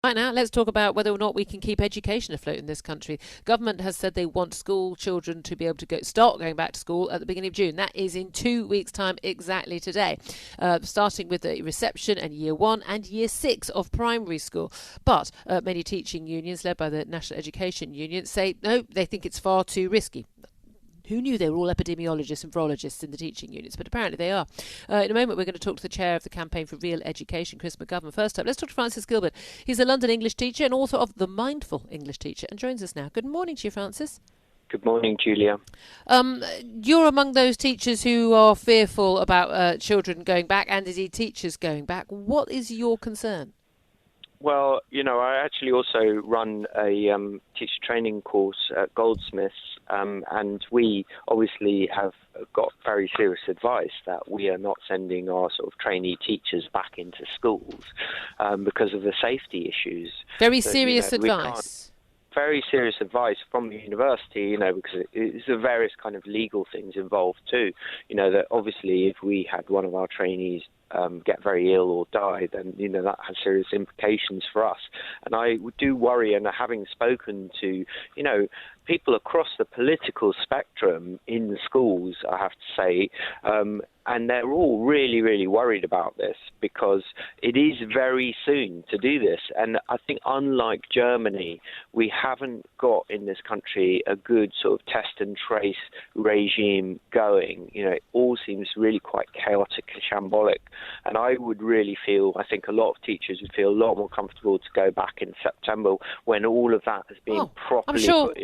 Right now, let's talk about whether or not we can keep education afloat in this country. Government has said they want school children to be able to start going back to school at the beginning of June. That is in 2 weeks' time exactly today, starting with the reception and year 1 and year 6 of primary school. But many teaching unions, led by the National Education Union, say no, they think it's far too risky. Who knew they were all epidemiologists and virologists in the teaching units? But apparently they are. In a moment, we're going to talk to the chair of the Campaign for Real Education, Chris McGovern. First up, let's talk to Francis Gilbert. He's a London English teacher and author of The Mindful English Teacher, and joins us now. Good morning to you, Francis. Good morning, Julia. You're among those teachers who are fearful about children going back, and indeed teachers going back. What is your concern? Well, I actually also run a teacher training course at Goldsmiths, and we obviously have got very serious advice that we are not sending our sort of trainee teachers back into schools because of the safety issues. Very serious advice. Very serious advice from the university, because it's the various kind of legal things involved too. That obviously if we had one of our trainees get very ill or die, then that has serious implications for us. And I do worry, and having spoken to people across the political spectrum in the schools, I have to say, and they're all really, really worried about this because it is very soon to do this. And I think unlike Germany, we haven't got in this country a good sort of test and trace regime going. It all seems really quite chaotic and shambolic. And I think a lot of teachers would feel a lot more comfortable to go back in September when all of that has been properly put in place.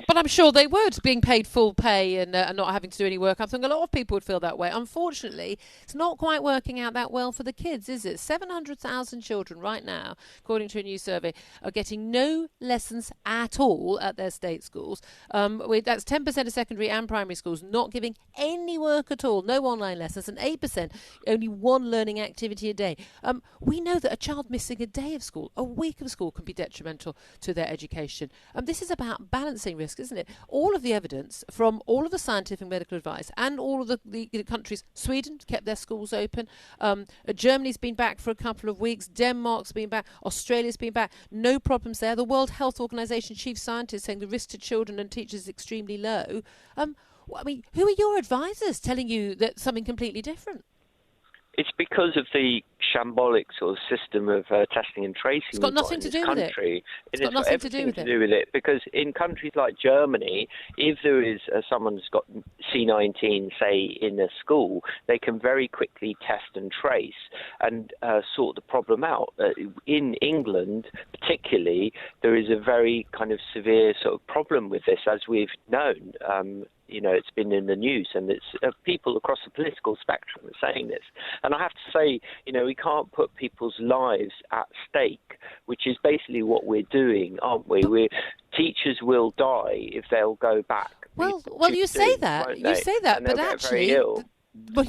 I'm sure they would, being paid full pay and not having to do any work. I think a lot of people would feel that way. Unfortunately, it's not quite working out that well for the kids, is it? 700,000 children right now, according to a new survey, are getting no lessons at all at their state schools. That's 10% of secondary and primary schools not giving any work at all, no online lessons, and 8% only one learning activity a day. We know that a child missing a day of school, a week of school, can be detrimental to their education. This is about balancing risk, isn't it? All of the evidence from all of the scientific and medical advice and all of the countries. Sweden kept their schools open. Germany's been back for a couple of weeks. Denmark's been back. Australia's been back. No problems there. The World Health Organization chief scientist saying the risk to children and teachers is extremely low. Who are your advisors telling you that something completely different? It's because of the shambolic sort of system of testing and tracing. It's got nothing to do with it. It's got nothing to do with it. Because in countries like Germany, if there is someone who's got C19, say, in a school, they can very quickly test and trace and sort the problem out. In England, particularly, there is a very kind of severe sort of problem with this, as we've known. It's been in the news, and it's people across the political spectrum are saying this. And I have to say, we can't put people's lives at stake, which is basically what we're doing, aren't we? Teachers will die if they'll go back. Well, you say that, but actually. Well,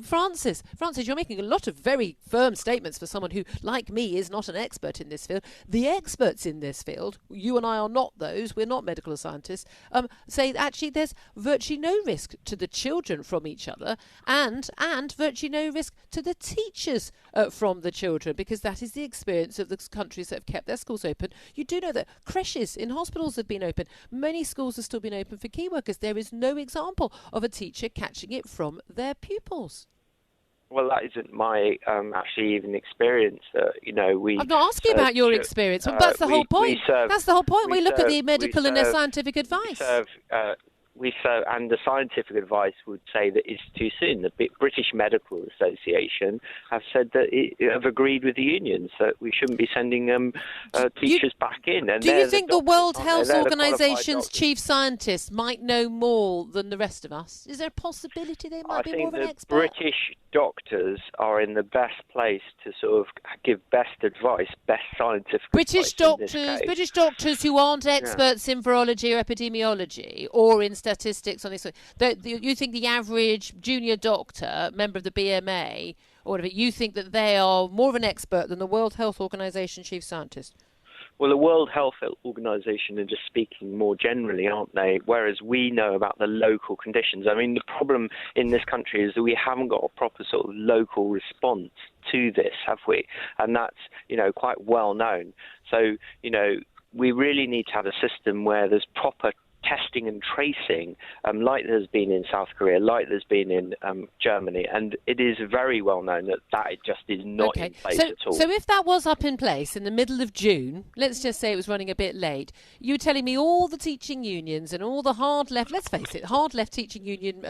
Francis, you're making a lot of very firm statements for someone who, like me, is not an expert in this field. The experts in this field, you and I are not those, we're not medical scientists, say actually there's virtually no risk to the children from each other and virtually no risk to the teachers from the children, because that is the experience of the countries that have kept their schools open. You do know that creches in hospitals have been open. Many schools have still been open for key workers. There is no example of a teacher catching it from their pupils. Well, that isn't my actually even experience. I'm not asking about your experience. Well, that's the whole point. That's the whole point. We look at the medical and their scientific advice. And the scientific advice would say that it's too soon. The British Medical Association have said that have agreed with the unions that we shouldn't be sending teachers back in. And do you think the World Health Organization's chief scientists might know more than the rest of us? Is there a possibility they might be more of an expert? I think the British doctors are in the best place to sort of give best advice, best scientific British advice. British doctors who aren't experts in virology or epidemiology or in statistics on this. You think the average junior doctor, member of the BMA, or whatever, you think that they are more of an expert than the World Health Organization chief scientist? Well, the World Health Organization are just speaking more generally, aren't they? Whereas we know about the local conditions. I mean, the problem in this country is that we haven't got a proper sort of local response to this, have we? And that's, quite well known. So, we really need to have a system where there's proper testing and tracing, like there's been in South Korea, like there's been in Germany, and it is very well known that it just is not in place at all. So if that was up in place in the middle of June, let's just say it was running a bit late, you're telling me all the teaching unions and all the hard left, let's face it, hard left teaching union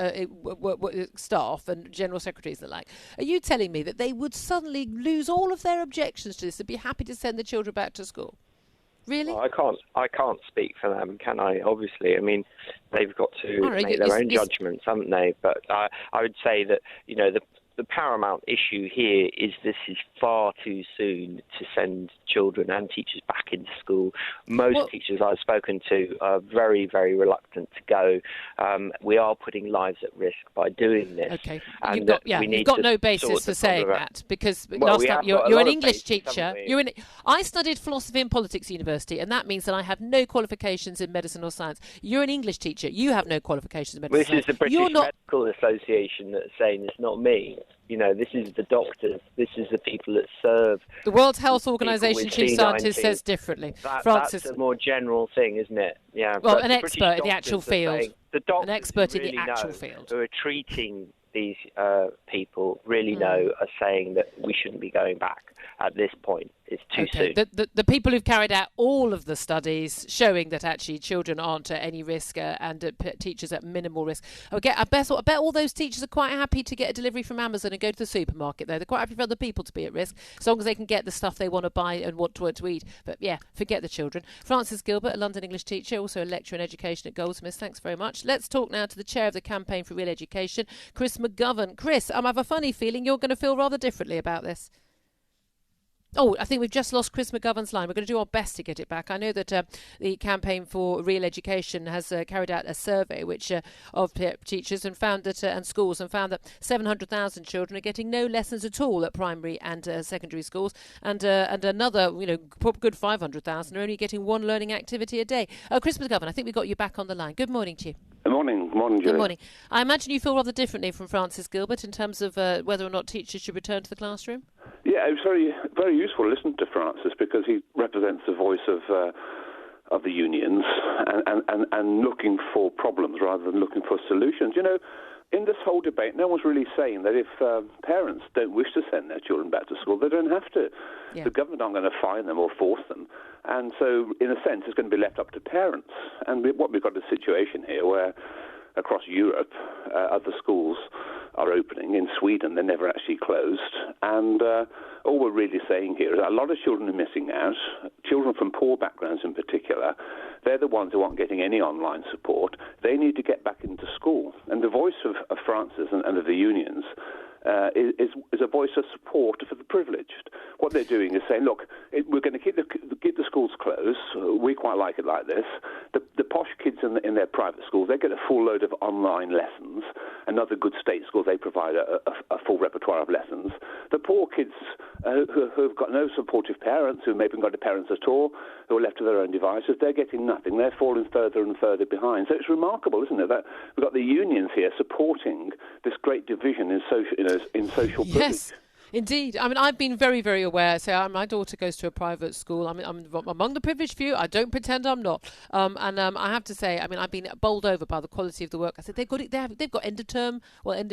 staff and general secretaries and the like, are you telling me that they would suddenly lose all of their objections to this and be happy to send the children back to school? Really? Well, I can't speak for them, can I? Obviously, I mean, they've got to make their own judgments, haven't they? But I would say that, the paramount issue here is this is far too soon to send children and teachers back into school. Most teachers I've spoken to are very, very reluctant to go. We are putting lives at risk by doing this. Okay, you've got no basis for saying that, because last time you're an English teacher. I studied philosophy and politics at university, and that means that I have no qualifications in medicine or science. You're an English teacher. You have no qualifications in medicine or science. This is the British Medical Association that's saying it's not me. This is the doctors. This is the people that serve. The World Health Organization chief scientist says differently. That's a more general thing, isn't it? Yeah. Well, an expert in the actual field. An expert in the actual field who are treating these people are saying that we shouldn't be going back at this point. It's too soon. The people who've carried out all of the studies showing that actually children aren't at any risk and teachers at minimal risk. I bet all those teachers are quite happy to get a delivery from Amazon and go to the supermarket, though. They're quite happy for other people to be at risk, as long as they can get the stuff they want to buy and want to eat. But yeah, forget the children. Frances Gilbert, a London English teacher, also a lecturer in education at Goldsmiths. Thanks very much. Let's talk now to the chair of the Campaign for Real Education, Chris McGovern. Chris, I have a funny feeling you're going to feel rather differently about this. Oh, I think we've just lost Chris McGovern's line. We're going to do our best to get it back. I know that the Campaign for Real Education has carried out a survey of teachers and found that and schools and found that 700,000 children are getting no lessons at all at primary and secondary schools, and another good 500,000 are only getting one learning activity a day. Chris McGovern, I think we got you back on the line. Good morning to you. Good morning, Julie. Good morning. I imagine you feel rather differently from Frances Gilbert in terms of whether or not teachers should return to the classroom. Yeah, it was very, very useful to listen to Francis, because he represents the voice of the unions and looking for problems rather than looking for solutions. In this whole debate, no one's really saying that if parents don't wish to send their children back to school, they don't have to. Yeah. The government aren't going to fine them or force them. And so, in a sense, it's going to be left up to parents. And we've got a situation here where across Europe, other schools are opening. In Sweden, they're never actually closed. And all we're really saying here is that a lot of children are missing out. Children from poor backgrounds in particular, they're the ones who aren't getting any online support. They need to get back into school. And the voice of Francis and of the unions is a voice of support for the privileged. What they're doing is saying, look, we're going to keep the schools closed. We quite like it like this. The posh kids in their private schools, they get a full load of online lessons. And other good state schools, they provide a full repertoire of lessons. The poor kids who've got no supportive parents, who maybe haven't got parents at all, who are left to their own devices, they're getting nothing. They're falling further and further behind. So it's remarkable, isn't it, that we've got the unions here supporting this great division in social privilege. Yes. Indeed. I mean, I've been very, very aware. So my daughter goes to a private school. I'm among the privileged few. I don't pretend I'm not. I have to say, I mean, I've been bowled over by the quality of the work. I said, they've got end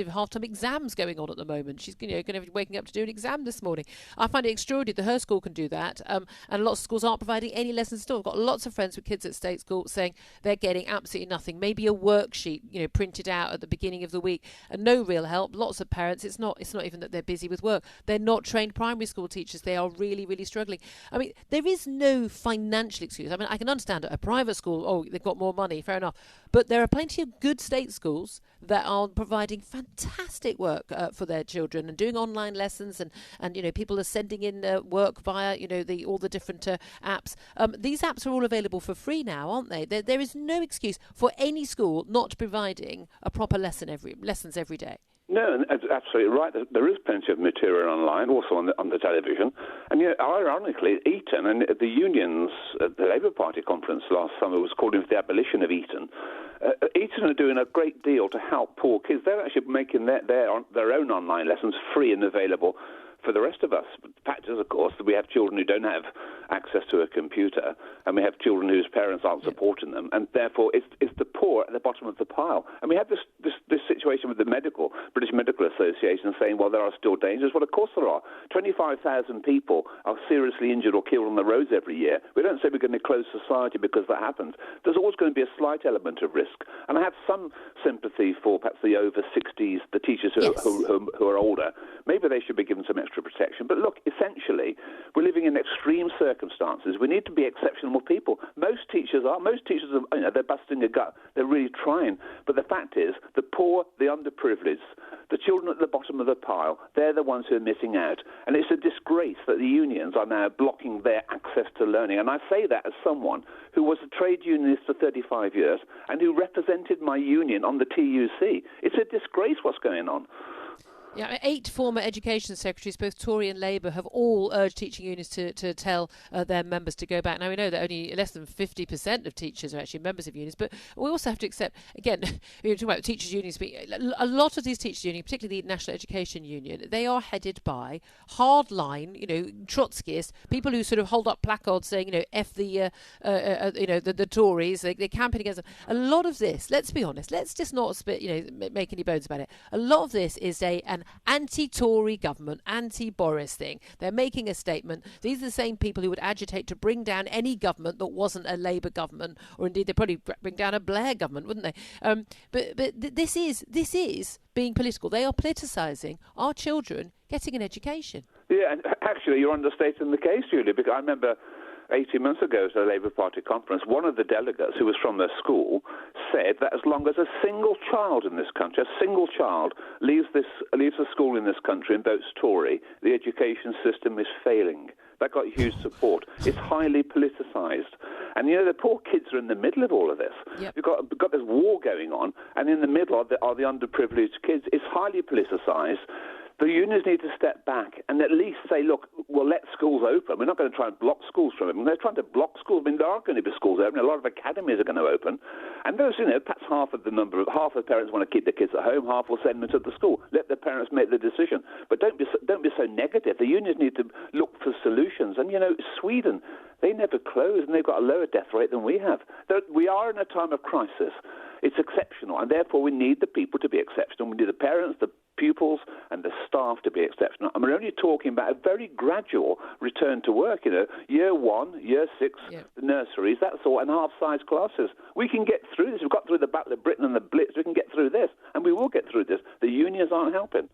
of half-term exams going on at the moment. She's going to be waking up to do an exam this morning. I find it extraordinary that her school can do that. And lots of schools aren't providing any lessons at all. I've got lots of friends with kids at state school saying they're getting absolutely nothing. Maybe a worksheet, printed out at the beginning of the week, and no real help. Lots of parents, it's not even that they're busy with work. They're not trained primary school teachers. They are really, really struggling. I mean, there is no financial excuse. I mean, I can understand a private school, they've got more money, fair enough. But there are plenty of good state schools that are providing fantastic work for their children and doing online lessons, and people are sending in work via, all the different apps. These apps are all available for free now, aren't they? There is no excuse for any school not providing a proper lessons every day. No, and that's absolutely right. There is plenty of material online, also on the television. And ironically, Eton and the unions at the Labour Party conference last summer was calling for the abolition of Eton. Eton are doing a great deal to help poor kids. They're actually making their own online lessons free and available for the rest of us. But the fact is, of course, that we have children who don't have access to a computer, and we have children whose parents aren't supporting them, and therefore it's the poor at the bottom of the pile. And we have this situation with the British Medical Association saying, well, there are still dangers. Well, of course there are. 25,000 people are seriously injured or killed on the roads every year. We don't say we're going to close society because that happens. There's always going to be a slight element of risk. And I have some sympathy for perhaps the over 60s, the teachers who are older. Maybe they should be given some extra protection. But look, essentially, we're living in extreme circumstances. We need to be exceptional people. Most teachers are, they're busting a gut. They're really trying. But the fact is, the poor, the underprivileged, the children at the bottom of the pile, they're the ones who are missing out. And it's a disgrace that the unions are now blocking their access to learning. And I say that as someone who was a trade unionist for 35 years and who represented my union on the TUC. It's a disgrace what's going on. Yeah, 8 former education secretaries, both Tory and Labour, have all urged teaching unions to tell their members to go back. Now, we know that only less than 50% of teachers are actually members of unions, but we also have to accept, again, we're talking about teachers' unions, a lot of these teachers' unions, particularly the National Education Union, they are headed by hardline, Trotskyists, people who sort of hold up placards saying, F the Tories, they're campaigning against them. A lot of this, let's be honest, let's just not make any bones about it. A lot of this is an anti-Tory government, anti-Boris thing. They're making a statement. These are the same people who would agitate to bring down any government that wasn't a Labour government, or indeed they'd probably bring down a Blair government, wouldn't they? But this is being political. They are politicising our children getting an education. Yeah, and actually you're understating the case, Julie, because I remember 18 months ago at a Labour Party conference, one of the delegates who was from their school said that as long as a single child in this country, leaves a school in this country and votes Tory, the education system is failing. That got huge support. It's highly politicised. And, the poor kids are in the middle of all of this. Yep. You've got this war going on, and in the middle are the underprivileged kids. It's highly politicised. The unions need to step back and at least say, look, we'll let schools open. We're not going to try and block schools from open. They're trying to block schools. There are going to be schools open. A lot of academies are going to open. And those, perhaps half of the parents want to keep their kids at home, half will send them to the school. Let the parents make the decision. But don't be so negative. The unions need to look for solutions. And, Sweden, they never close, and they've got a lower death rate than we have. We are in a time of crisis. It's exceptional, and therefore we need the people to be exceptional. We need the parents, the pupils, and the staff to be exceptional. And we're only talking about a very gradual return to work, year 1, year 6, the nurseries, that's all, and half-size classes. We can get through this. We've got through the Battle of Britain and the Blitz. We can get through this, and we will get through this. The unions aren't helping.